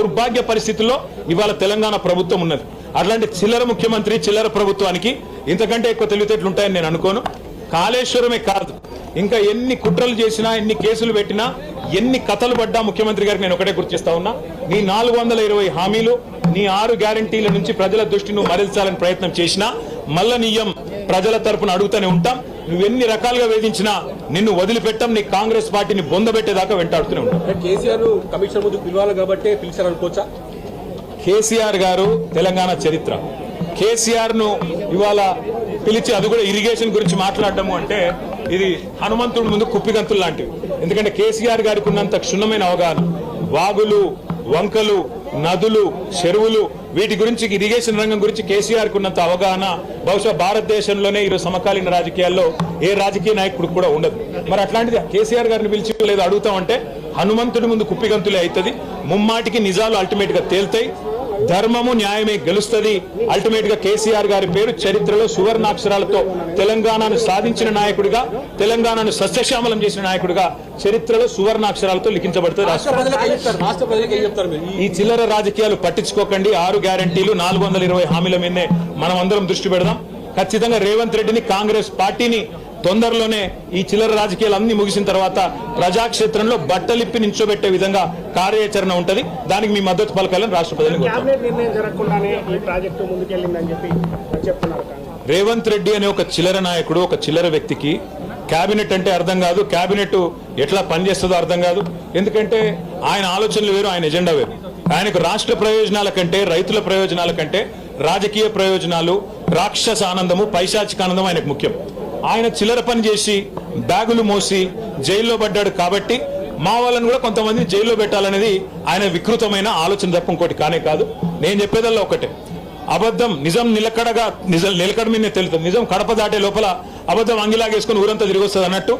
దౌర్భాగ్య పరిస్థితుల్లో ఇవాళ తెలంగాణ ప్రభుత్వం ఉన్నది. అట్లాంటి చిల్లర ముఖ్యమంత్రి చిల్లర ప్రభుత్వానికి ఇంతకంటే ఎక్కువ తెలివితేటలు ఉంటాయని నేను అనుకోను. కాళేశ్వరమే కాదు, ఇంకా ఎన్ని కుట్రలు చేసినా, ఎన్ని కేసులు పెట్టినా, ఎన్ని కథలు పడ్డా ముఖ్యమంత్రి గారికి నేను ఒకటే గుర్తిస్తా ఉన్నా, నీ 420 హామీలు, నీ 6 గ్యారంటీల నుంచి ప్రజల దృష్టి నువ్వు మరల్చాలని ప్రయత్నం చేసినా మళ్ళా నీయం ప్రజల తరపున అడుగుతూనే ఉంటాం. నువ్వెన్ని రకాలుగా వేధించినా నిన్ను వదిలిపెట్టం, నీ కాంగ్రెస్ పార్టీని బొందబెట్టేదాకా వెంటాడుతూనే ఉంటాం. కేసీఆర్ కమిషన్ ముందు పిలవాలి కాబట్టి పిలిచారనుకోవచ్చా? కేసీఆర్ గారు తెలంగాణ చరిత్ర. కేసీఆర్ ను ఇవాళ పిలిచి అది కూడా ఇరిగేషన్ గురించి మాట్లాడటము అంటే ఇది హనుమంతుడి ముందు కుప్పిగంతులు లాంటివి. ఎందుకంటే కేసీఆర్ గారికి ఉన్నంత క్షుణ్ణమైన అవగాహన, వాగులు, వంకలు, నదులు, చెరువులు, వీటి గురించి, ఇరిగేషన్ రంగం గురించి కేసీఆర్ కు ఉన్నంత అవగాహన బహుశా భారతదేశంలోనే ఈరోజు సమకాలీన రాజకీయాల్లో ఏ రాజకీయ నాయకుడు కూడా ఉండదు. మరి అట్లాంటిది కేసీఆర్ గారిని పిలిచి లేదు అడుగుతామంటే హనుమంతుడి ముందు కుప్పిగంతులే అవుతుంది. ముమ్మాటికి నిజాలు అల్టిమేట్ గా తేల్తాయి, ధర్మము న్యాయమే గెలుస్తుంది. అల్టిమేట్ గా కేసీఆర్ గారి పేరు చరిత్రలో సువర్ణాక్షరాలతో తెలంగాణను సాధించిన నాయకుడిగా, తెలంగాణను సస్యశ్యామలం చేసిన నాయకుడిగా చరిత్రలో సువర్ణాక్షరాలతో లిఖించబడుతుంది. ఈ చిల్లర రాజకీయాలు పట్టించుకోకండి. 6 గ్యారంటీలు, 420 హామీల మీదనే మనం అందరం దృష్టి పెడదాం. ఖచ్చితంగా రేవంత్ రెడ్డిని, కాంగ్రెస్ పార్టీని తొందరలోనే ఈ చిల్లర రాజకీయాలు అన్ని ముగిసిన తర్వాత ప్రజాక్షేత్రంలో బట్టలిప్పి నించోబెట్టే విధంగా కార్యాచరణ ఉంటది. దానికి మీ మద్దతు పలకాలని రాష్ట్ర ప్రజలకు రేవంత్ రెడ్డి అనే ఒక చిల్లర నాయకుడు, ఒక చిల్లర వ్యక్తికి కేబినెట్ అంటే అర్థం కాదు, కేబినెట్ ఎట్లా పనిచేస్తుందో అర్థం కాదు. ఎందుకంటే ఆయన ఆలోచనలు వేరు, ఆయన ఎజెండా వేరు. ఆయనకు రాష్ట్ర ప్రయోజనాల కంటే, రైతుల ప్రయోజనాల కంటే రాజకీయ ప్రయోజనాలు, రాక్షస ఆనందము, పైశాచిక ఆనందం ఆయనకు ముఖ్యం. ఆయన చిల్లర పని చేసి బ్యాగులు మోసి జైల్లో పడ్డాడు కాబట్టి మా వాళ్ళని కూడా కొంతమంది జైల్లో పెట్టాలనేది ఆయన వికృతమైన ఆలోచన తప్ప ఇంకోటి కానే కాదు. నేను చెప్పేదల్లా ఒకటే, అబద్ధం నిజం నిలకడ మీద తెలుస్తుంది. నిజం కడప దాటే లోపల అబద్ధం అంగిలాగేసుకుని ఊరంతా తిరిగి వస్తుంది అన్నట్టు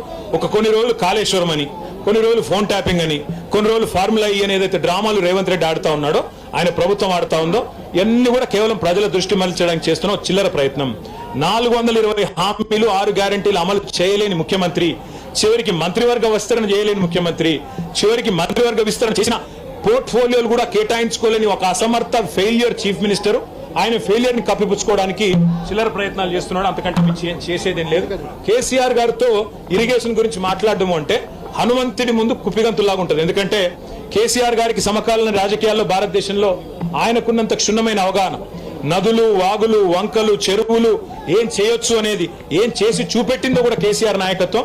కొన్ని రోజులు కాళేశ్వరం అని, కొన్ని రోజులు ఫోన్ ట్యాపింగ్ అని, కొన్ని రోజులు ఫార్ములా ఈ అని ఏదైతే డ్రామాలు రేవంత్ రెడ్డి ఆడుతా ఉన్నాడో, ఆయన ప్రభుత్వం ఆడుతా ఉందో, ఇవన్నీ కూడా కేవలం ప్రజల దృష్టి మరల్చడానికి చేస్తున్న చిల్లర ప్రయత్నం. 420 హామీలు, 6 గ్యారంటీలు అమలు చేయలేని ముఖ్యమంత్రి, చివరికి మంత్రివర్గ విస్తరణ చేయలేని ముఖ్యమంత్రి, చివరికి మంత్రివర్గ విస్తరణ చేసిన పోర్ట్ఫోలియోలు కూడా కేటాయించుకోలేని ఒక అసమర్థ ఫెయిల్యూర్ చీఫ్ మినిస్టర్. ఆయన ఫెయిలియర్ ని కప్పిపుచ్చుకోవడానికి చిల్లర ప్రయత్నాలు చేస్తున్నాడు. అంతకంటే మించి ఏం చేసేదేం లేదు. కేసీఆర్ గారితో ఇరిగేషన్ గురించి మాట్లాడడం అంటే హనుమంతుడి ముందు కుప్పిగంతులాగా ఉంటుంది. ఎందుకంటే కేసీఆర్ గారికి సమకాలీన రాజకీయాల్లో భారతదేశంలో ఆయనకున్నంత క్షుణ్ణమైన అవగాహన, నదులు, వాగులు, వంకలు, చెరువులు ఏం చేయొచ్చు అనేది, ఏం చేసి చూపెట్టిందో కూడా కేసీఆర్ నాయకత్వం.